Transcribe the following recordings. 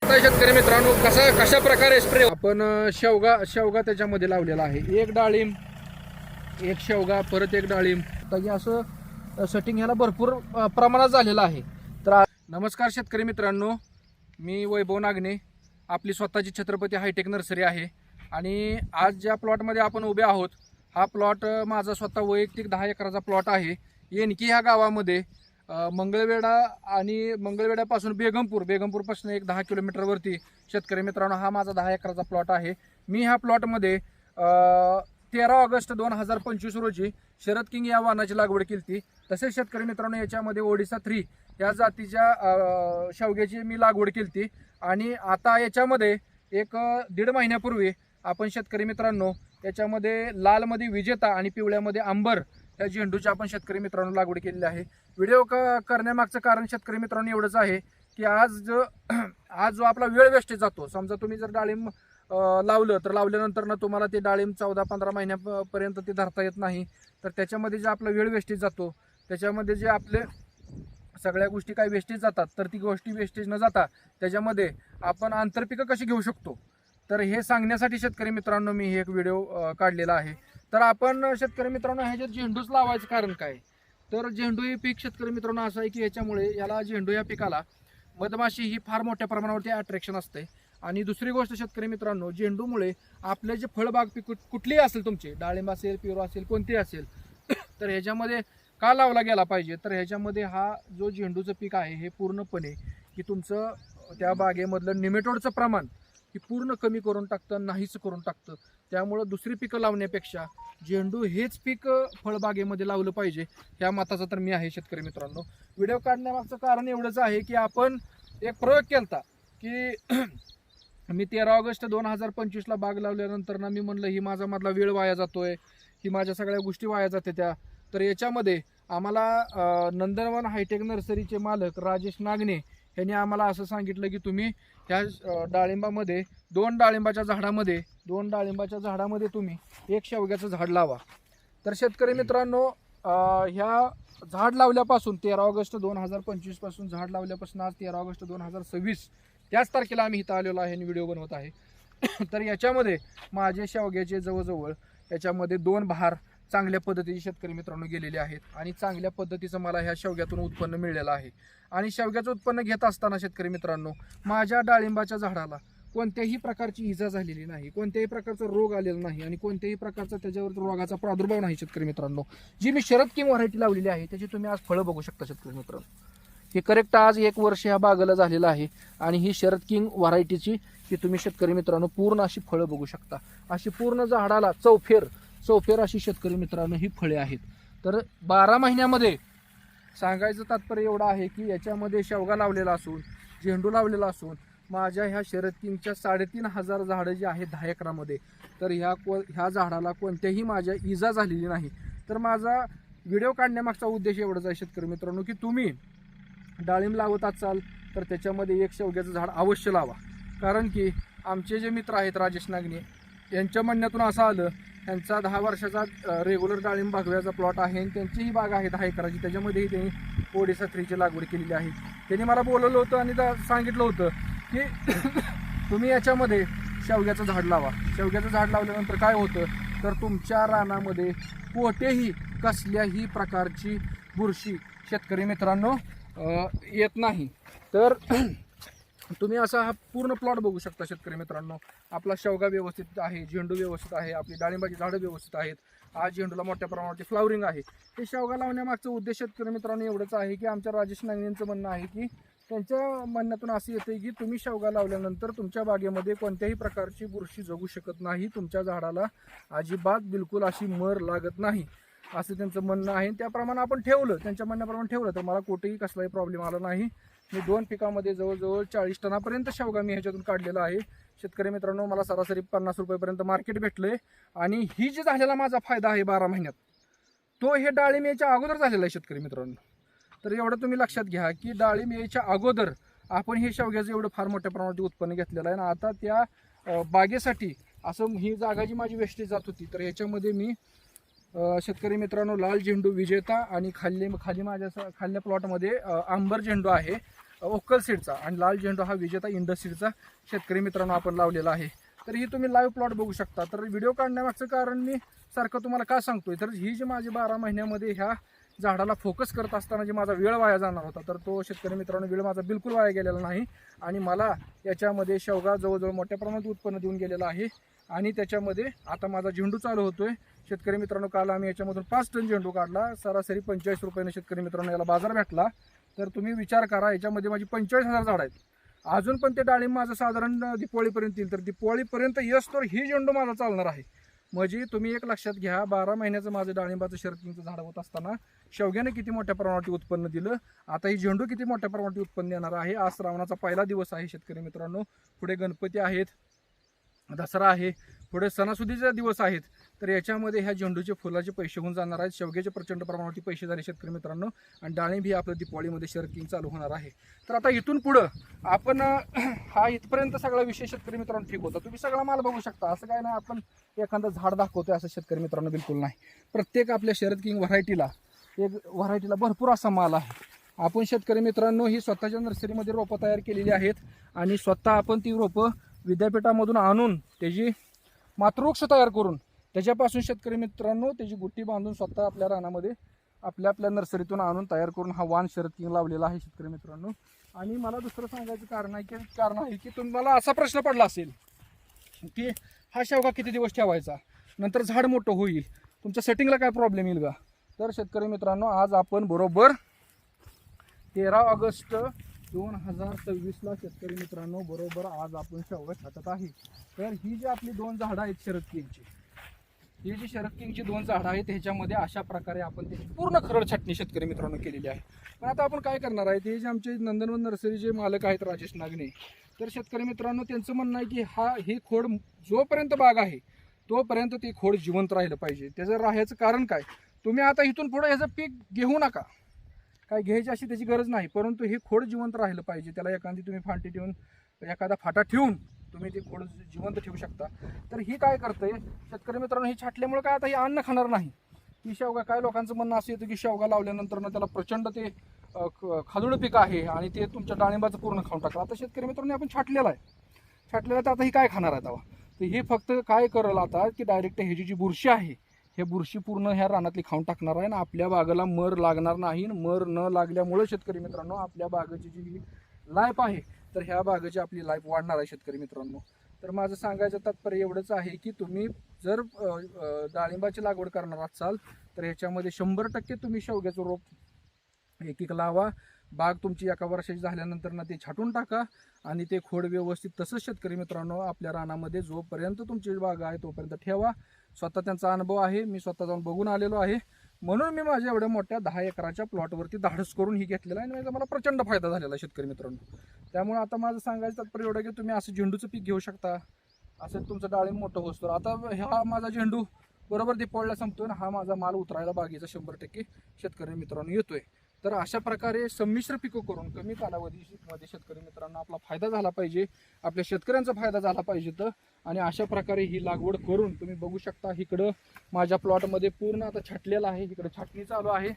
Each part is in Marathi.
बघताय शेतकरी मित्रांनो कशा प्रकारे स्प्रे आपण शेवगा त्याच्यामध्ये लावलेला आहे. एक डाळिंब, एक शेवगा, परत एक डाळिंब. तर असं सेटिंग ह्याला भरपूर प्रमाणात झालेलं आहे. तर नमस्कार शेतकरी मित्रांनो, मी वैभव नागणे. आपली स्वतःची छत्रपती हायटेक नर्सरी आहे आणि आज ज्या प्लॉटमध्ये आपण उभे आहोत हा प्लॉट माझा स्वतः वैयक्तिक 10 एकराचा प्लॉट आहे. येनकी ह्या गावामध्ये मंगळवेढा आणि मंगळवेढ्यापासून बेगमपूरपासून एक 10 किलोमीटरवरती शेतकरी मित्रांनो हा माझा 10 एकराचा प्लॉट आहे. मी ह्या प्लॉटमध्ये 13 ऑगस्ट 2025 रोजी शरद किंग या वाहनाची लागवड केली. तसेच शेतकरी मित्रांनो याच्यामध्ये ओडिसा 3 या जातीच्या शेवग्याची मी लागवड केली आणि आता याच्यामध्ये एक 1.5 महिन्यापूर्वी आपण शेतकरी मित्रांनो याच्यामध्ये लालमध्ये विजेता आणि पिवळ्यामध्ये अंबर या झेंडूची आपण शेतकरी मित्रांनो लागवड केलेली आहे. व्हिडिओ करण्यामागचं कारण शेतकरी मित्रांनो एवढंच आहे की आज जो आपला वेळ वेस्टेज जातो. समजा तुम्ही जर डाळिंब लावलं तर लावल्यानंतर ना तुम्हाला ते डाळिंब 14-15 महिन्यापर्यंत ते धरता येत नाही. तर त्याच्यामध्ये जे आपला वेळ वेस्टेज जातो त्याच्यामध्ये जे आपले सगळ्या गोष्टी काही वेस्टेज जातात तर ती गोष्टी वेस्टेज न जाता त्याच्यामध्ये आपण आंतरपिकं कशी घेऊ शकतो तर हे सांगण्यासाठी शेतकरी मित्रांनो मी एक व्हिडिओ काढलेला आहे. तर आपण शेतकरी मित्रांनो ह्याच्यात झेंडूच लावायचं कारण काय, तर झेंडू हे पीक शेतकरी मित्रांनो असं आहे की याच्यामुळे याला झेंडू या पिकाला मधमाशी ही फार मोठ्या प्रमाणावरती अट्रॅक्शन असते. आणि दुसरी गोष्ट शेतकरी मित्रांनो, झेंडूमुळे आपले जे फळबाग पीक कुठलीही असेल, तुमचे डाळिंब असेल, पेरू असेल, कोणतेही असेल, तर ह्याच्यामध्ये का लावला गेला पाहिजे तर ह्याच्यामध्ये हा जो झेंडूचं पीक आहे हे पूर्णपणे की तुमचं त्या बागेमधलं निमेटोडचं प्रमाण ही पूर्ण कमी करून टाकतं, नाहीच करून टाकतं. त्यामुळं दुसरी पिकं लावण्यापेक्षा झेंडू हेच पीक फळबागेमध्ये लावलं पाहिजे ह्या मताचा तर मी आहे शेतकरी मित्रांनो. व्हिडिओ काढण्यामागचं कारण एवढंच आहे की आपण एक प्रयोग केला की मी 13 ऑगस्ट 2025ला बाग लावल्यानंतर ना मी म्हणलं ही मधला वेळ वाया जातोय, ही माझ्या सगळ्या गोष्टी वाया जाते त्या. तर याच्यामध्ये आम्हाला नंदनवन हायटेक नर्सरीचे मालक राजेश नागणे यांनी आम्हाला असं सांगितलं की तुम्ही ह्या डाळिंबामध्ये 2 डाळिंबाच्या झाडामध्ये तुम्ही एक शेवग्याचं झाड लावा. तर शेतकरी मित्रांनो ह्या झाड लावल्यापासून 13 ऑगस्ट 2025 पासून झाड लावल्यापासून आज 13 ऑगस्ट 2026 त्याच तारखेला आम्ही इथं आलेलो आहे आणि व्हिडिओ बनवत आहे. तर याच्यामध्ये माझे शेवग्याचे जवळजवळ याच्यामध्ये 2 बहार चांगल्या पद्धतीचे शेतकरी मित्रांनो गेलेले आहेत आणि चांगल्या पद्धतीचं मला ह्या शेवग्यातून उत्पन्न मिळलेलं आहे. आणि शेवग्याचं उत्पन्न घेत असताना शेतकरी मित्रांनो माझ्या डाळिंबाच्या झाडाला कोणत्याही प्रकारची इजा झालेली नाही, कोणत्याही प्रकारचा रोग आलेला नाही आणि कोणत्याही प्रकारचा त्याच्यावर रोगाचा प्रादुर्भाव नाही. शेतकरी मित्रांनो जी मी शरद किंग व्हरायटी लावलेली आहे त्याची तुम्ही आज फळं बघू शकता शेतकरी मित्रांनो. हे करेक्ट आज 1 वर्ष ह्या बागेला झालेलं आहे आणि ही शरद किंग व्हरायटीची की तुम्ही शेतकरी मित्रांनो पूर्ण अशी फळं बघू शकता. अशी पूर्ण झाडाला चौफेर अशी शेतकरी मित्रांनो ही फळे आहेत. तर 12 महिन्यामध्ये सांगायचं तात्पर्य एवढं आहे की याच्यामध्ये शेवगा लावलेला असून, झेंडू लावलेला असून माझ्या ह्या शरद किंगच्या 3,500 झाडं जी आहेत 10 एकरामध्ये, तर ह्या झाडाला कोणत्याही माझ्या इजा झालेली नाही. तर माझा व्हिडिओ काढण्यामागचा उद्देश एवढाच आहे शेतकरी मित्रांनो की तुम्ही डाळिंब लावत असाल तर त्याच्यामध्ये एक शेवग्याचं झाड अवश्य लावा. कारण की आमचे जे मित्र आहेत राजेश नागणे यांच्या म्हणण्यातून असं आलं, त्यांचा 10 वर्षाचा रेग्युलर डाळिंब बागव्याचा प्लॉट आहे आणि त्यांचीही बाग आहे 10 एकराची, त्याच्यामध्येही त्यांनी ओडिसा 3ची लागवड केलेली आहे. त्यांनी मला बोलवलं होतं आणि सांगितलं होतं की तुम्ही याच्यामध्ये शेवग्याचं झाड लावा. शेवग्याचं झाड लावल्यानंतर काय होतं तर तुमच्या रानामध्ये कोठेही कसल्याही प्रकारची बुरशी शेतकरी मित्रांनो येत नाही. तर तुम्ही असा हा पूर्ण प्लॉट बघू शकता शेतकरी मित्रांनो. आपला शेवगा व्यवस्थित आहे, झेंडू व्यवस्थित आहे, आपली डाळिंबाची झाडं व्यवस्थित आहेत. आज झेंडूला मोठ्या प्रमाणावरती फ्लावरिंग आहे. हे शेवगा लावण्यामागचं उद्देश शेतकरी मित्रांनो एवढंच आहे की आमच्या राजेश नागणेंचं म्हणणं आहे की त्यांच्या म्हणण्यातून असं येतं की तुम्ही शेवगा लावल्यानंतर तुमच्या बागेमध्ये कोणत्याही प्रकारची बुरशी जगू शकत नाही, तुमच्या झाडाला अजिबात बिलकुल अशी मर लागत नाही असं त्यांचं म्हणणं आहे. त्याप्रमाणे आपण ठेवलं, त्यांच्या म्हणण्याप्रमाणे ठेवलं तर मला कुठेही कसलाही प्रॉब्लेम आला नाही. मी 2 पिकामध्ये जवळजवळ 40 टनापर्यंत शेवगा मी ह्याच्यातून काढलेला आहे. शेतकरी मित्रांनो मला सरासरी 50 रुपयेपर्यंत मार्केट भेटलंय आणि ही जी झालेला माझा फायदा आहे 12 महिन्यात तो हे डाळिंब यायच्या अगोदर झालेला आहे शेतकरी मित्रांनो. तर एवढं तुम्ही लक्षात घ्या की डाळिंब यायच्या अगोदर आपण हे शेवग्याचं एवढं फार मोठ्या प्रमाणात उत्पन्न घेतलेलं आहे. आणि आता त्या बागेसाठी असं ही जागा जी माझी वेस्टेज जात होती तर ह्याच्यामध्ये मी शेतकरी मित्रांनो लाल झेंडू विजेता आणि खाली माझ्या खाल्ल्या प्लॉटमध्ये आंबर झेंडू आहे ओक्कल सीडचा आणि लाल झेंडू हा विजेता इंडस्ट्रीचा शेतकरी मित्रांनो आपण लावलेला आहे. तर ही तुम्ही लाईव्ह प्लॉट बघू शकता. तर व्हिडिओ काढण्यामागचं कारण मी सारखं तुम्हाला का सांगतोय, तर ही जी माझी 12 महिन्यामध्ये ह्या झाडाला फोकस करत असताना जे माझा वेळ वाया जाणार होता, तर तो शेतकरी मित्रांनो वेळ माझा बिलकुल वाया गेलेला नाही. आणि मला याच्यामध्ये शेवगा जवळजवळ मोठ्या प्रमाणात उत्पन्न देऊन गेलेलं आहे. आणि त्याच्यामध्ये आता माझा झेंडू चालू होतोय. शेतकरी मित्रांनो काल आम्ही याच्यामधून 5 टन झेंडू काढला. सरासरी 45 रुपयाने शेतकरी मित्रांनो याला बाजार भेटला. तर तुम्ही विचार करा, याच्यामध्ये माझी 45,000 झाड आहेत. अजून पण ते डाळिंब माझं साधारण दिवाळीपर्यंत येईल. तर दिवाळीपर्यंत यस तर ही झेंडू माझा चालणार आहे. म्हणजे तुम्ही एक लक्षात घ्या, 12 महिन्याचं माझं डाळिंबाचं शरद झाड होत असताना शेवग्याने किती मोठ्या प्रमाणात उत्पन्न दिलं. आता ही झेंडू किती मोठ्या प्रमाणात उत्पन्न देणार आहे. आज श्रावणाचा पहिला दिवस आहे शेतकरी मित्रांनो. पुढे गणपती आहेत, दसरा आहे, पुढे सणासुदीचे दिवस आहेत. तर याच्यामध्ये ह्या झेंडूचे फुलाचे पैसे होऊन जाणार आहेत. शेवग्याचे प्रचंड प्रमाणावरती पैसे झाले शेतकरी मित्रांनो. आणि डाळिंब ही आपलं दिवाळीमध्ये शरद किंग चालू होणार आहे. तर आता इथून पुढं आपण हा इथपर्यंत सगळा विषय शेतकरी मित्रांनो ठीक होता. तुम्ही सगळा माल बघू शकता. असं काय नाही आपण एखादं झाड दाखवतोय असं शेतकरी मित्रांनो बिलकुल नाही. प्रत्येक आपल्या शरद किंग व्हरायटीला भरपूर असा माल आहे. आपण शेतकरी मित्रांनो ही स्वतःच्या नर्सरीमध्ये रोपं तयार केलेली आहेत आणि स्वतः आपण ती रोपं विद्यापीठामधून आणून त्याची मातृवृक्ष तयार करून त्याच्यापासून शेतकरी मित्रांनो त्याची गुट्टी बांधून स्वतः आपल्या रानामध्ये आपल्या नर्सरीतून आणून तयार करून हा वाण शरद किंग लावलेला आहे शेतकरी मित्रांनो. आणि मला दुसरं सांगायचं कारण आहे की तुम्हाला असा प्रश्न पडला असेल की हा शेवगा किती दिवस ठेवायचा, नंतर झाड मोठं होईल, तुमच्या सेटिंगला काय प्रॉब्लेम येईल का. तर शेतकरी मित्रांनो आज आपण बरोबर 13 ऑगस्ट 2026ला शेतकरी मित्रांनो बरोबर आज आपण शेवगा छाटत आहे. तर ही जी आपली 2 झाडं आहेत शरद किंगची, ही जी शरद किंगची 2 झाडं आहेत ह्याच्यामध्ये अशा प्रकारे आपण त्याची पूर्ण खरड छाटणी शेतकरी मित्रांनो केलेली आहे. पण आता आपण काय करणार आहे, ते जे आमचे नंदनवन नर्सरीचे मालक आहेत राजेश नागणे, तर शेतकरी मित्रांनो त्यांचं म्हणणं आहे की ही खोड जोपर्यंत बाग आहे तोपर्यंत ती खोड जिवंत राहिलं पाहिजे. त्याचं राहायचं कारण काय, तुम्ही आता इथून पुढे ह्याचं पीक घेऊ नका, काय घ्यायची अशी त्याची गरज नाही, परंतु हे खोड जिवंत राहिलं पाहिजे. त्याला एखादी तुम्ही फांटी ठेवून एखादा फाटा ठेवून तुम्ही ते खोड जिवंत ठेवू शकता. तर ही काय करते शेतकरी मित्रांनो, ही छाटल्यामुळे काय आता ही अन्न खाणार नाही. ही शेवगा काय लोकांचं म्हणणं असं येतं की शेवगा लावल्यानंतर त्याला प्रचंड ते खालुड पीक आहे आणि ते तुमच्या डाळिंबाचं पूर्ण खाऊन टाकलं. आता शेतकरी मित्रांनो आपण छाटलेला तर आता ही काय खाणार आहे तेव्हा, तर हे फक्त काय करेल आता की डायरेक्ट ह्याची जी बुरशी आहे हे बुरशी पूर्ण ह्या रानातली खाऊन टाकणार आहे. आणि आपल्या बागेला मर लागणार नाही. मर न लागल्यामुळे शेतकरी मित्रांनो आपल्या बागेची जी लाईफ आहे तर ह्या बागेची आपली लाईफ वाढणार आहे शेतकरी मित्रांनो. तर माझं सांगायचं तात्पर्य एवढंच आहे की तुम्ही जर डाळिंबाची लागवड करणार असाल तर ह्याच्यामध्ये 100% तुम्ही शेवग्याचं रोप एक लावा. बाग तुमची एका वर्षाची झाल्यानंतर ना ते छाटून टाका आणि ते खोड व्यवस्थित तसंच शेतकरी मित्रांनो आपल्या रानामध्ये जोपर्यंत तुमची बाग आहे तोपर्यंत ठेवा. स्वतः त्यांचा अनुभव आहे, मी स्वतः जाऊन बघून आलेलो आहे, म्हणून मी माझ्या एवढ्या मोठ्या 10 एकराच्या प्लॉटवरती धाडस करून ही घेतलेला आहे आणि मला प्रचंड फायदा झालेला आहे शेतकरी मित्रांनो. त्यामुळे आता माझं सांगायचं तात्पर्य एवढं की तुम्ही असं झेंडूचं पीक घेऊ शकता, असं तुमचं डाळिंब मोठं होतो. आता हा माझा झेंडू बरोबर दिपावळीला संपतोय आणि हा माझा माल उतरायला बागेचा 100% शेतकरी मित्रांनो येतोय. तर अशा प्रकारे संमिश्र पिकं करून कमी कालावधीमध्ये शेतकरी मित्रांनो आपला फायदा झाला पाहिजे, आपल्या शेतकऱ्यांचा फायदा झाला पाहिजे. तर आणि अशा प्रकारे ही लागवड करून तुम्ही बघू शकता इकडं माझ्या प्लॉटमध्ये पूर्ण आता छाटलेलं आहे, इकडं छाटणी चालू आहे.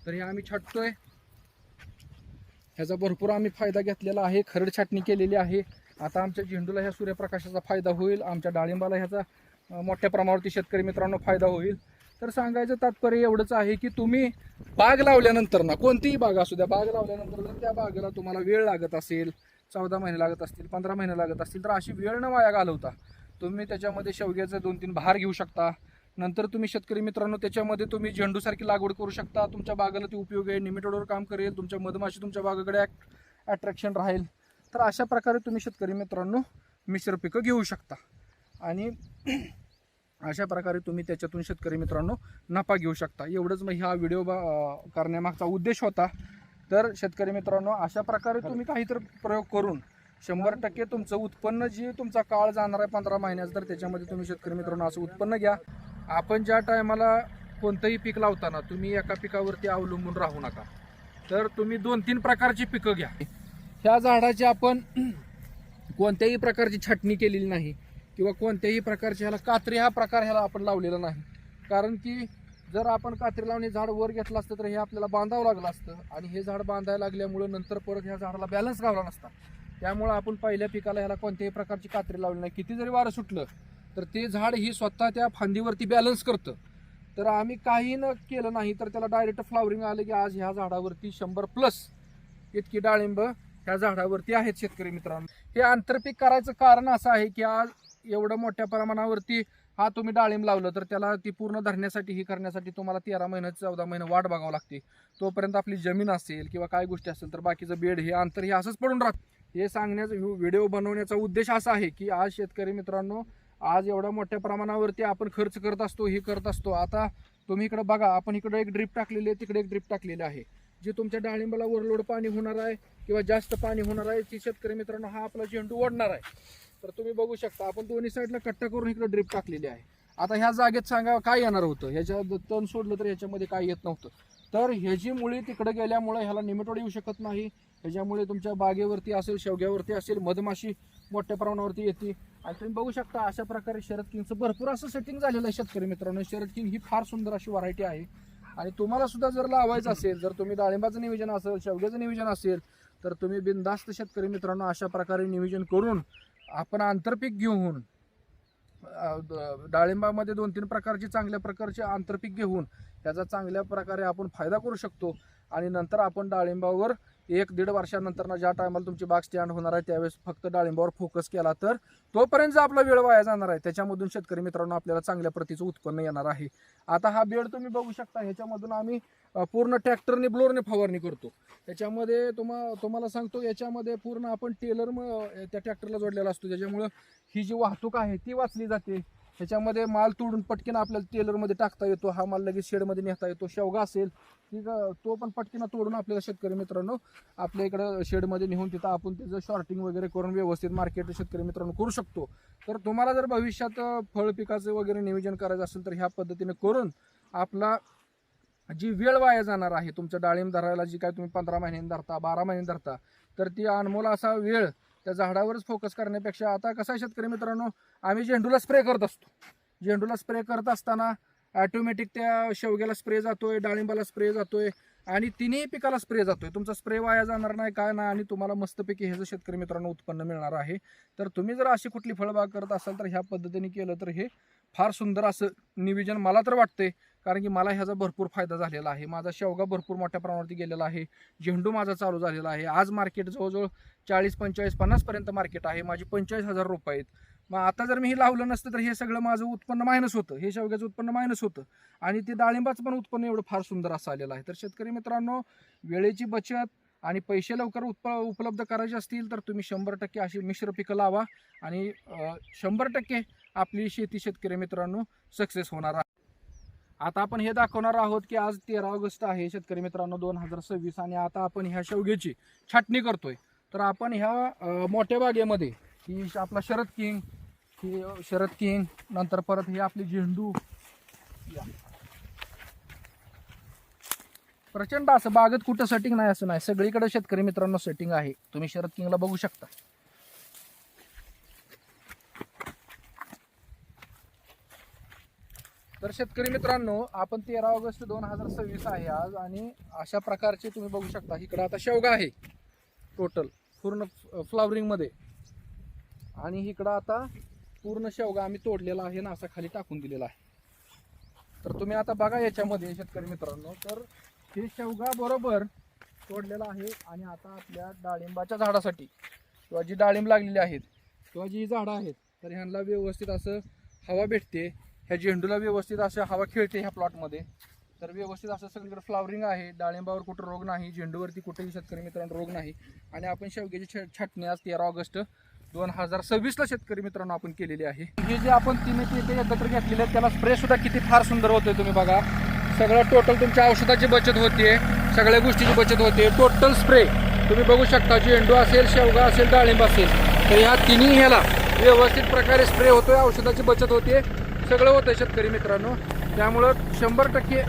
तर हे आम्ही छाटतोय, ह्याचा भरपूर आम्ही फायदा घेतलेला आहे, खरड छाटणी केलेली आहे. आता आमच्या झेंडूला ह्या सूर्यप्रकाशाचा फायदा होईल, आमच्या डाळिंबाला ह्याचा मोठ्या प्रमाणावरती शेतकरी मित्रांनो फायदा होईल. तर सांगायचं तात्पर्य एवढंच आहे की तुम्ही बाग लावल्यानंतर ना कोणतीही बाग असू द्या, बाग लावल्यानंतर जर त्या बागेला तुम्हाला वेळ लागत असेल, 14 महिने लागत असतील, 15 महिने लागत असतील, तर अशी वेळ न वाया घालवता तुम्ही त्याच्यामध्ये शेवग्याचं 2-3 बहार घेऊ शकता. नंतर तुम्ही शेतकरी मित्रांनो त्याच्यामध्ये तुम्ही झेंडूसारखी लागवड करू शकता. तुमच्या बागेला ती उपयोग आहे, निमिटोडवर काम करेल, तुमच्या मधमाशी तुमच्या बागेकडे अट्रॅक्शन राहील. तर अशा प्रकारे तुम्ही शेतकरी मित्रांनो मिश्र पिकं घेऊ शकता आणि अशा प्रकारे तुम्ही त्याच्यातून शेतकरी मित्रांनो नफा घेऊ शकता. एवढंच मग हा व्हिडिओ करण्यामागचा उद्देश होता. तर शेतकरी मित्रांनो अशा प्रकारे तुम्ही काहीतरी प्रयोग करून 100% तुमचं उत्पन्न जी तुमचा काळ जाणार आहे 15 महिन्याचा, तर त्याच्यामध्ये तुम्ही शेतकरी मित्रांनो असं उत्पन्न घ्या. आपण ज्या टायमाला कोणतंही पीक लावताना तुम्ही एका पिकावरती अवलंबून राहू नका. तर तुम्ही 2-3 प्रकारची पिकं घ्या. ह्या झाडाची आपण कोणत्याही प्रकारची छाटणी केलेली नाही किंवा कोणत्याही प्रकारची ह्याला कात्री हा प्रकार ह्याला आपण लावलेला नाही. कारण की जर आपण कात्री लावून हे झाड वर घेतलं असतं तर हे आपल्याला बांधावं लागलं असतं आणि हे झाड बांधायला लागल्यामुळे नंतर परत ह्या झाडाला बॅलन्स गावला नसता. त्यामुळं आपण पहिल्या पिकाला ह्याला कोणत्याही प्रकारची कात्री लावली नाही. किती जरी वारं सुटलं तर ते झाड ही स्वतः त्या फांदीवरती बॅलन्स करतं. तर आम्ही काही न केलं नाही तर त्याला डायरेक्ट फ्लावरिंग आलं की आज ह्या झाडावरती 100+ इतकी डाळिंब ह्या झाडावरती आहेत शेतकरी मित्रांनो. हे आंतरपीक करायचं कारण असं आहे की आज एवढं मोठ्या प्रमाणावरती हा तुम्ही डाळिंब लावलं तर त्याला ती पूर्ण धरण्यासाठी ही करण्यासाठी तुम्हाला 13 महिने 14 महिने वाट बघावं लागते. तोपर्यंत आपली जमीन असेल किंवा काय गोष्टी असेल तर बाकीचं बेड हे अंतर हे असंच पडून राहतं. हे सांगण्याचा व्हिडिओ बनवण्याचा उद्देश असा आहे की आज शेतकरी मित्रांनो आज एवढ्या मोठ्या प्रमाणावरती आपण खर्च करत असतो हे करत असतो. आता तुम्ही इकडे बघा, आपण इकडे एक ड्रीप टाकलेली आहे, तिकडे एक ड्रीप टाकलेली आहे. जे तुमच्या डाळिंबाला ओव्हरलोड पाणी होणार आहे किंवा जास्त पाणी होणार आहे ती शेतकरी मित्रांनो हा आपला झेंडू ओढणार आहे. तर तुम्ही बघू शकता आपण दोन्ही साईडला कट्टा करून इकडे ड्रीप टाकलेली आहे. आता ह्या जागेत सांगा काय येणार होतं, ह्याच्या तण सोडलं तर ह्याच्यामध्ये काय येत नव्हतं. तर ह्याची मुळी तिकडे गेल्यामुळे ह्याला निमेटोड येऊ शकत नाही. ह्याच्यामुळे तुमच्या बागेवरती असेल शेवग्यावरती असेल मधमाशी मोठ्या प्रमाणावरती येते. आणि तुम्ही बघू शकता अशा प्रकारे शरद किंगचं भरपूर असं सेटिंग झालेलं आहे शेतकरी मित्रांनो. शरद किंग ही फार सुंदर अशी व्हरायटी आहे आणि तुम्हाला सुद्धा जर लावायचं असेल, जर तुम्ही डाळिंबाचं नियोजन असेल शेवग्याचं नियोजन असेल तर तुम्ही बिनधास्त शेतकरी मित्रांनो अशा प्रकारे नियोजन करून आपण आंतरपीक घेऊन डाळिंबामध्ये 2-3 प्रकारची चांगल्या प्रकारचे आंतरपीक घेऊन त्याचा चांगल्या प्रकारे आपण फायदा करू शकतो. आणि नंतर आपण डाळिंबावर 1-1.5 वर्षानंतर ज्या टायमाला तुमची बाग स्टँड होणार आहे त्यावेळेस फक्त डाळिंबावर फोकस केला तर तोपर्यंत जो आपला वेळ वाया जाणार आहे त्याच्यामधून शेतकरी मित्रांनो आपल्याला चांगल्या प्रतीचं उत्पन्न येणार आहे. आता हा बेड तुम्ही बघू शकता, ह्याच्यामधून आम्ही पूर्ण ट्रॅक्टरने ब्लोअरने फवारणी करतो. त्याच्यामध्ये तुम्हाला सांगतो याच्यामध्ये पूर्ण आपण टेलर त्या ट्रॅक्टरला जोडलेला असतो. त्याच्यामुळं ही जी वाहतूक आहे ती वाचली जाते. ह्याच्यामध्ये माल तोडून पटकन आपल्याला टेलरमध्ये टाकता येतो. हा माल लगेच शेडमध्ये नेता येतो. शेवगा असेल की तो पण पटकन तोडून आपल्याला शेतकरी मित्रांनो आपल्या इकडं शेडमध्ये नेऊन तिथं आपण त्याचं शॉर्टिंग वगैरे करून व्यवस्थित मार्केट शेतकरी मित्रांनो करू शकतो. तर तुम्हाला जर भविष्यात फळ पिकाचं वगैरे नियोजन करायचं असेल तर ह्या पद्धतीने करून आपला जी वेळ वाया जाणार आहे तुमच्या डाळिंब धरायला जी काय तुम्ही 15 महिन्यांनी धरता 12 महिन्यांनी धरता तर ती अनमोल असा वेळ त्या झाडावरच फोकस करण्यापेक्षा आता कसं आहे शेतकरी मित्रांनो आम्ही झेंडूला स्प्रे करत असतो. झेंडूला स्प्रे करत असताना ऑटोमॅटिक त्या शेवग्याला स्प्रे जातोय, डाळिंबाला स्प्रे जातोय आणि तिन्ही पिकाला स्प्रे जातोय. तुमचा स्प्रे वाया जाणार नाही काय नाही आणि तुम्हाला मस्तपैकी ह्याचं शेतकरी मित्रांनो उत्पन्न मिळणार आहे. तर तुम्ही जर अशी कुठली फळबाग करत असाल तर ह्या पद्धतीने केलं तर हे फार सुंदर असं नियोजन मला तर वाटतंय. कारण की मला ह्याचा भरपूर फायदा झालेला आहे. माझा शेवगा भरपूर मोठ्या प्रमाणावरती गेलेला आहे. झेंडू माझा चालू झालेला आहे. आज मार्केट जवळजवळ 40, 45, 50 पर्यंत मार्केट आहे. माझी 45,000 रुपये आहेत. मग आता जर मी हे लावलं नसतं तर हे सगळं माझं उत्पन्न मायनस होतं, हे शेवग्याचं उत्पन्न मायनस होतं आणि ते डाळिंबाचं पण उत्पन्न एवढं फार सुंदर असं आलेलं आहे. तर शेतकरी मित्रांनो वेळेची बचत आणि पैसे लवकर उपलब्ध करायचे असतील तर तुम्ही 100% अशी मिश्र पिकं लावा आणि 100% आपली शेती शेतकरी मित्रांनो सक्सेस होणार आहे. आता आपण हे दाखवणार आहोत की आज 13 ऑगस्ट आहे शेतकरी मित्रांनो 2026 आणि आता आपण ह्या शेवग्याची छाटणी करतोय. तर आपण ह्या मोठ्या बागेमध्ये ही आपला शरद किंग नंतर परत ही आपली झेंडू प्रचंड असं बागेत कुठं सेटिंग नाही असं नाही, सगळीकडे शेतकरी मित्रांनो सेटिंग आहे. तुम्ही शरद किंगला बघू शकता. तर शेतकरी मित्रांनो आपण 13 ऑगस्ट 2026 आहे आज आणि अशा प्रकारचे तुम्ही बघू शकता. इकडे आता शेवगा आहे टोटल पूर्ण फ्लावरिंग मध्ये आणि इकडं आता पूर्ण शेवगा आम्ही तोडलेला आहे ना असा खाली टाकून दिलेला आहे. तर तुम्ही आता बघा याच्यामध्ये शेतकरी मित्रांनो तर हे शेवगा बरोबर तोडलेला आहे आणि आता आपल्या डाळिंबाच्या झाडासाठी किंवा जी डाळिंब लागलेली आहेत किंवा जी झाडं आहेत तर ह्यांना व्यवस्थित असं हवा भेटते. ह्या झेंडूला व्यवस्थित असं हवा खेळते ह्या प्लॉटमध्ये. तर व्यवस्थित असं सगळीकडे फ्लावरिंग आहे. डाळिंबावर कुठं रोग नाही, झेंडूवरती कुठेही शेतकरी मित्रांनो रोग नाही आणि आपण शेवग्याची छाटणी आज 13 ऑगस्ट 2026 शेतकरी मित्रांनो आपण केलेली आहे. हे जे आपण तिने एकत्र घेतलेले आहेत त्याला स्प्रे सुद्धा किती फार सुंदर होतोय. तुम्ही बघा सगळं टोटल तुमच्या औषधाची बचत होते, सगळ्या गोष्टीची बचत होते. टोटल स्प्रे तुम्ही बघू शकता. झेंडू असेल, शेवगा असेल, डाळिंब असेल तर ह्या तिन्ही ह्याला व्यवस्थित प्रकारे स्प्रे होतोय, औषधाची बचत होते, सगळं होतं शेतकरी मित्रांनो. त्यामुळं 100%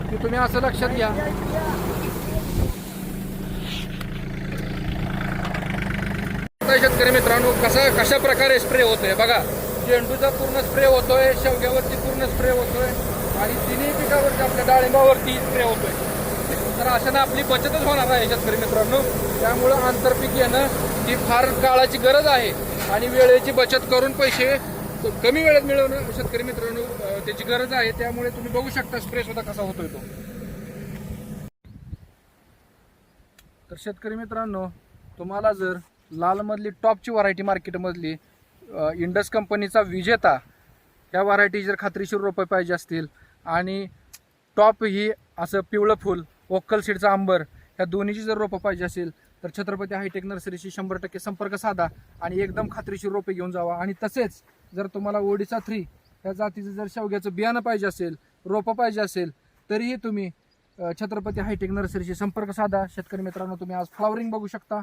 की तुम्ही असं लक्षात घ्या. शेतकरी मित्रांनो कशा प्रकारे स्प्रे होतोय बघा. झेंडूचा पूर्ण स्प्रे होतोय, शेवग्यावरती पूर्ण स्प्रे होतोय आणि तिन्ही पिकावरती आपल्या डाळिंबावरती स्प्रे होतोय. तर अशानं आपली बचतच होणार आहे शेतकरी मित्रांनो. त्यामुळं आंतरपीक घेणं ही फार काळाची गरज आहे आणि वेळेची बचत करून पैसे कमी वेळेत मिळवणं शेतकरी मित्रांनो त्याची गरज आहे. त्यामुळे तुम्ही बघू शकता स्प्रे सुद्धा कसा होतोय तो. तर शेतकरी मित्रांनो, तुम्हाला जर लालमधली टॉपची व्हरायटी मार्केटमधली इंडस कंपनीचा विजेता ह्या व्हरायटी जर खात्रीशीर रोपं पाहिजे असतील आणि टॉप ही असं पिवळं फुल वोक्कल सीडचा अंबर ह्या दोन्हीची जर रोपं पाहिजे असेल तर छत्रपती हायटेक नर्सरीशी 100% संपर्क साधा आणि एकदम खात्रीशीर रोपे घेऊन जावा. आणि तसेच जर तुम्हाला ओडिसा 3 ह्या जातीचं जर शेवग्याचं बियाणं पाहिजे असेल, रोपं पाहिजे असेल तरीही तुम्ही छत्रपती हायटेक नर्सरीशी संपर्क साधा. शेतकरी मित्रांनो, तुम्ही आज फ्लावरिंग बघू शकता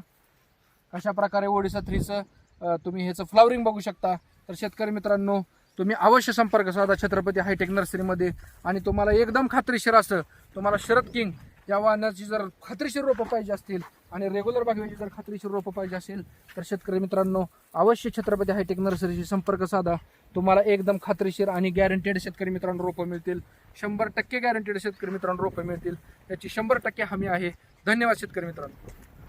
अशा प्रकारे ओडिसा 3चं तुम्ही ह्याचं फ्लावरिंग बघू शकता. तर शेतकरी मित्रांनो, तुम्ही अवश्य संपर्क साधा छत्रपती हायटेक नर्सरीमध्ये आणि तुम्हाला एकदम खात्रीशीर असं तुम्हाला शरद किंग या वाहनाची जर खात्रीशीर रोपं पाहिजे असतील आणि रेग्युलर बागेची जर खात्रीशीर रोपं पाहिजे असेल तर शेतकरी मित्रांनो अवश्य छत्रपती हायटेक नर्सरीशी संपर्क साधा. तुम्हाला एकदम खात्रीशीर आणि गॅरंटेड शेतकरी मित्रांनो रोपं मिळतील. 100% गॅरंटेड शेतकरी मित्रांनो रोपं मिळतील. याची 100% हमी आहे. धन्यवाद शेतकरी मित्रांनो.